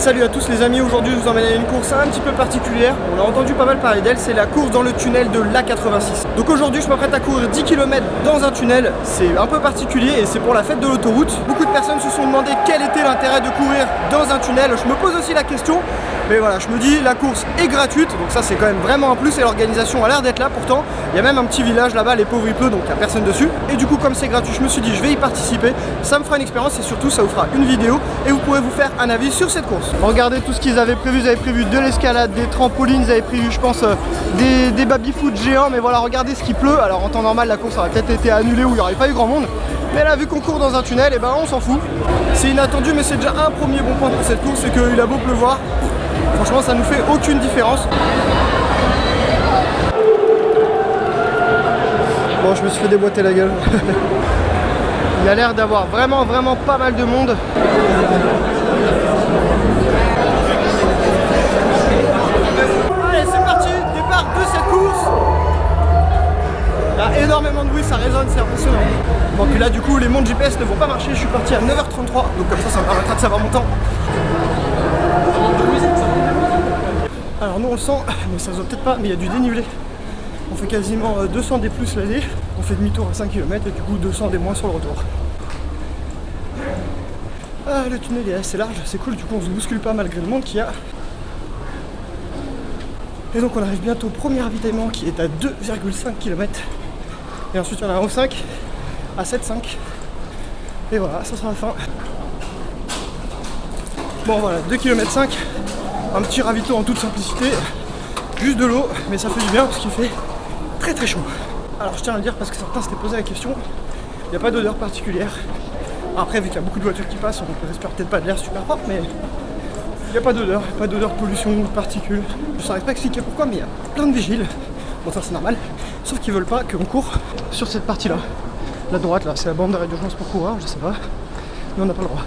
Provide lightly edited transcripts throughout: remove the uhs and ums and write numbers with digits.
Salut à tous les amis, aujourd'hui je vous emmène à une course un petit peu particulière. On a entendu pas mal parler d'elle, c'est la course dans le tunnel de l'A86. Donc aujourd'hui je m'apprête à courir 10 km dans un tunnel, c'est un peu particulier et c'est pour la fête de l'autoroute. Beaucoup de personnes se sont demandé quel était l'intérêt de courir dans un tunnel. Je me pose aussi la question, mais voilà, je me dis la course est gratuite, donc ça c'est quand même vraiment un plus et l'organisation a l'air d'être là pourtant. Il y a même un petit village là-bas, les pauvres il pleut donc il n'y a personne dessus. Et du coup comme c'est gratuit, je me suis dit je vais y participer, ça me fera une expérience et surtout ça vous fera une vidéo et vous pourrez vous faire un avis sur cette course. Regardez tout ce qu'ils avaient prévu, ils avaient prévu de l'escalade, des trampolines, ils avaient prévu je pense des baby-foot géants, mais voilà regardez ce qu'il pleut. Alors en temps normal la course aurait peut-être été annulée ou il n'y aurait pas eu grand monde, mais là vu qu'on court dans un tunnel, et ben on s'en fout. C'est inattendu mais c'est déjà un premier bon point pour cette course, c'est qu'il a beau pleuvoir, franchement ça nous fait aucune différence. Bon, je me suis fait déboîter la gueule. Il y a l'air d'avoir vraiment pas mal de monde. Allez, c'est parti, départ de cette course. Il y a énormément de bruit, ça résonne, c'est impressionnant. Bon, puis là, du coup, les montres GPS ne vont pas marcher. Je suis parti à 9h33, donc comme ça me permettra de savoir mon temps. Alors, nous, on le sent, mais ça se voit peut-être pas, mais il y a du dénivelé. On fait quasiment 200 des plus l'aller, on fait demi-tour à 5 km et du coup 200 des moins sur le retour. Ah, le tunnel est assez large, c'est cool, du coup on se bouscule pas malgré le monde qu'il y a. Et donc on arrive bientôt au premier ravitaillement qui est à 2,5 km. Et ensuite il y en a un au 5, à 7,5. Et voilà, ça sera la fin. Bon voilà, 2,5 km, un petit ravito en toute simplicité. Juste de l'eau, mais ça fait du bien parce qu'il fait très chaud. Alors je tiens à le dire parce que certains s'étaient posé la question, il n'y a pas d'odeur particulière. Après vu qu'il y a beaucoup de voitures qui passent, on respire peut-être pas de l'air super propre, mais il n'y a pas d'odeur de pollution, de particules. Je ne saurais pas expliquer pourquoi, mais il y a plein de vigiles. Bon ça c'est normal, sauf qu'ils veulent pas qu'on court sur cette partie-là. La droite là, c'est la bande d'arrêt d'urgence pour courir, je sais pas, mais on n'a pas le droit.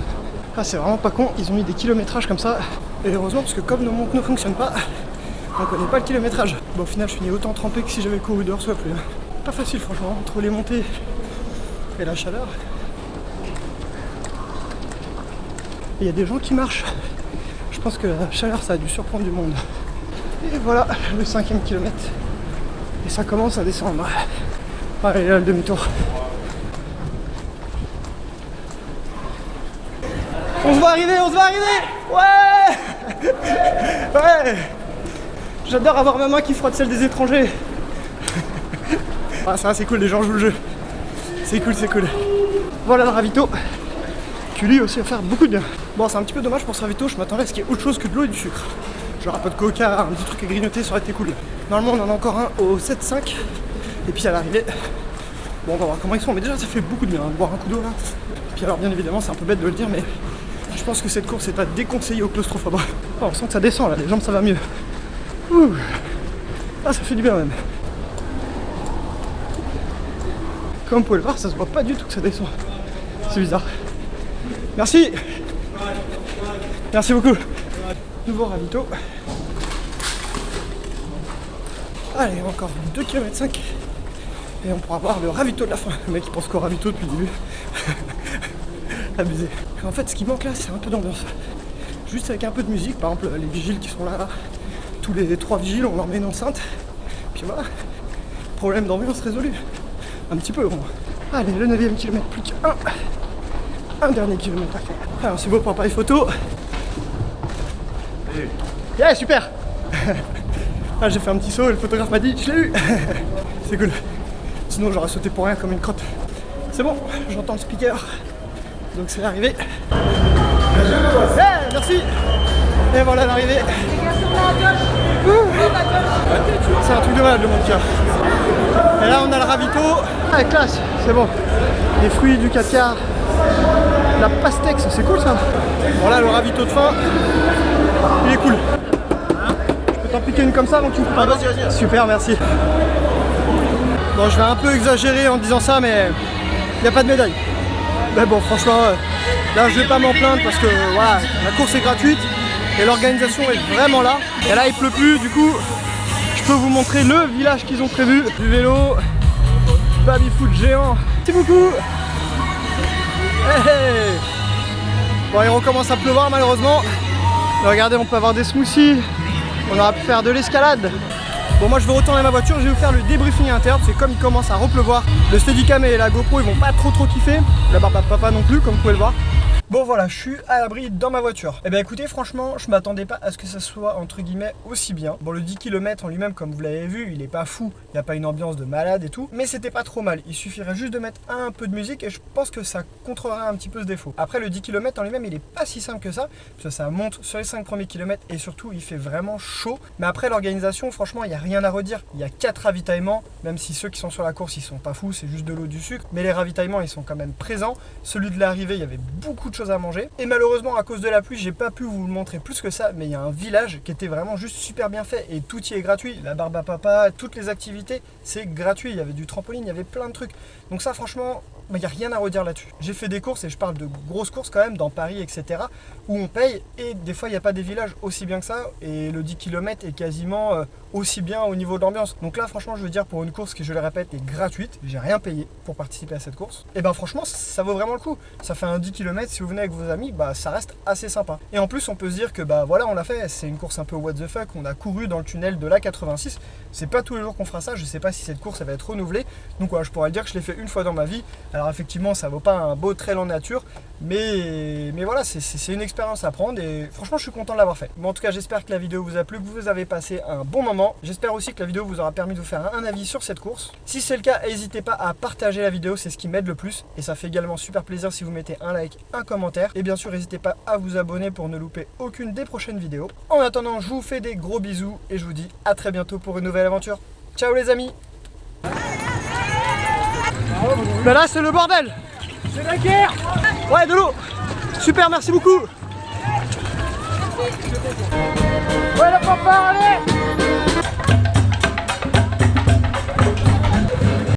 Ah c'est vraiment pas con, ils ont mis des kilométrages comme ça, et heureusement parce que comme nos montres ne fonctionnent pas, on connaît pas le kilométrage. Bon au final je finis autant trempé que si j'avais couru 2 heures soit plus. Pas facile franchement, entre les montées et la chaleur. Et il y a des gens qui marchent. Je pense que la chaleur ça a dû surprendre du monde. Et voilà le 5e kilomètre. Et ça commence à descendre. Allez là le demi-tour. On se voit arriver, Ouais. Ouais. J'adore avoir ma main qui frotte celle des étrangers. Ah ça c'est cool, les gens jouent le jeu. C'est cool. Voilà le ravito, qui lui aussi va faire beaucoup de bien. Bon c'est un petit peu dommage pour ce ravito, je m'attendais à ce qu'il y ait autre chose que de l'eau et du sucre. Genre un peu de coca, un petit truc à grignoter, ça aurait été cool. Normalement on en a encore un au 7,5. Et puis à l'arrivée, bon on va voir comment ils sont, mais déjà ça fait beaucoup de bien, boire un coup d'eau là. Puis alors bien évidemment c'est un peu bête de le dire, mais je pense que cette course est à déconseiller aux claustrophobes. Oh, on sent que ça descend là, les jambes ça va mieux. Ouh. Ah ça fait du bien même. Comme vous pouvez le voir, ça se voit pas du tout que ça descend. C'est bizarre. Merci. Merci beaucoup. Nouveau ravito. Allez, encore 2,5 km et on pourra voir le ravito de la fin. Le mec il pense qu'au ravito depuis le début. Abusé. En fait ce qui manque là c'est un peu d'ambiance. Juste avec un peu de musique, par exemple les vigiles qui sont là. Tous les 3 vigiles on leur met une enceinte. Puis voilà. Problème d'ambiance résolu. Un petit peu au moins. Allez, le 9e kilomètre, plus qu'un dernier kilomètre à faire. Alors c'est beau pour appareil photo. Yeah, super. Ah, j'ai fait un petit saut et le photographe m'a dit je l'ai eu. C'est cool. Sinon j'aurais sauté pour rien comme une crotte. C'est bon, j'entends le speaker. Donc c'est l'arrivée. Yeah, merci. Et voilà l'arrivée. C'est un truc de malade le monde qu'il y a. Et là on a le ravito. Ah classe, c'est bon. Les fruits du 4 quarts. La pastèque, c'est cool ça. Bon là le ravito de fin, il est cool. Je peux t'en piquer une comme ça avant que tu me coupes. Ah vas-y. Super, merci. Bon je vais un peu exagérer en disant ça, mais il n'y a pas de médaille. Mais bon franchement, là je vais pas m'en plaindre parce que voilà, la course est gratuite et l'organisation est vraiment là. Et là il pleut plus, du coup je peux vous montrer le village qu'ils ont prévu. Du vélo, baby-foot géant. Merci beaucoup. Hey. Bon il recommence à pleuvoir malheureusement. Regardez, on peut avoir des smoothies, on aura pu faire de l'escalade. Bon, moi je vais retourner ma voiture, je vais vous faire le débriefing interne, parce que comme il commence à repleuvoir, le Steadicam et la GoPro ils vont pas trop kiffer, la barbe à papa non plus, comme vous pouvez le voir. Bon voilà, je suis à l'abri dans ma voiture. Et bien écoutez, franchement, je m'attendais pas à ce que ça soit entre guillemets aussi bien. Bon, le 10 km en lui-même, comme vous l'avez vu, il est pas fou, il n'y a pas une ambiance de malade et tout, mais c'était pas trop mal. Il suffirait juste de mettre un peu de musique et je pense que ça contrera un petit peu ce défaut. Après, le 10 km en lui-même, il est pas si simple que ça, parce que ça monte sur les 5 premiers kilomètres et surtout, il fait vraiment chaud. Mais après, l'organisation, franchement, il n'y a rien à redire. Il y a 4 ravitaillements, même si ceux qui sont sur la course, ils sont pas fous, c'est juste de l'eau, du sucre, mais les ravitaillements, ils sont quand même présents. Celui de l'arrivée, il y avait beaucoup de choses à manger. Et malheureusement, à cause de la pluie, j'ai pas pu vous le montrer plus que ça, mais il y a un village qui était vraiment juste super bien fait et tout y est gratuit. La barbe à papa, toutes les activités, c'est gratuit. Il y avait du trampoline, il y avait plein de trucs. Donc ça, franchement, il n'y a rien à redire là-dessus. J'ai fait des courses et je parle de grosses courses quand même dans Paris, etc. où on paye et des fois il n'y a pas des villages aussi bien que ça et le 10 km est quasiment aussi bien au niveau de l'ambiance. Donc là, franchement, je veux dire, pour une course qui, je le répète, est gratuite, j'ai rien payé pour participer à cette course, et ben franchement, ça vaut vraiment le coup. Ça fait un 10 km, si vous venez avec vos amis, bah ça reste assez sympa. Et en plus, on peut se dire que bah voilà, on l'a fait, c'est une course un peu what the fuck, on a couru dans le tunnel de l'A86. C'est pas tous les jours qu'on fera ça, je sais pas si cette course elle va être renouvelée. Donc voilà, je pourrais dire que je l'ai fait une fois dans ma vie. Alors effectivement, ça vaut pas un beau trail en nature, mais voilà, c'est une expérience à prendre et franchement, je suis content de l'avoir fait. Bon, en tout cas, j'espère que la vidéo vous a plu, que vous avez passé un bon moment. J'espère aussi que la vidéo vous aura permis de vous faire un avis sur cette course. Si c'est le cas, n'hésitez pas à partager la vidéo, c'est ce qui m'aide le plus. Et ça fait également super plaisir si vous mettez un like, un commentaire. Et bien sûr, n'hésitez pas à vous abonner pour ne louper aucune des prochaines vidéos. En attendant, je vous fais des gros bisous et je vous dis à très bientôt pour une nouvelle aventure. Ciao les amis! Ben là, c'est le bordel! C'est la guerre! Ouais, de l'eau! Super, merci beaucoup! Ouais, la fanfare, allez!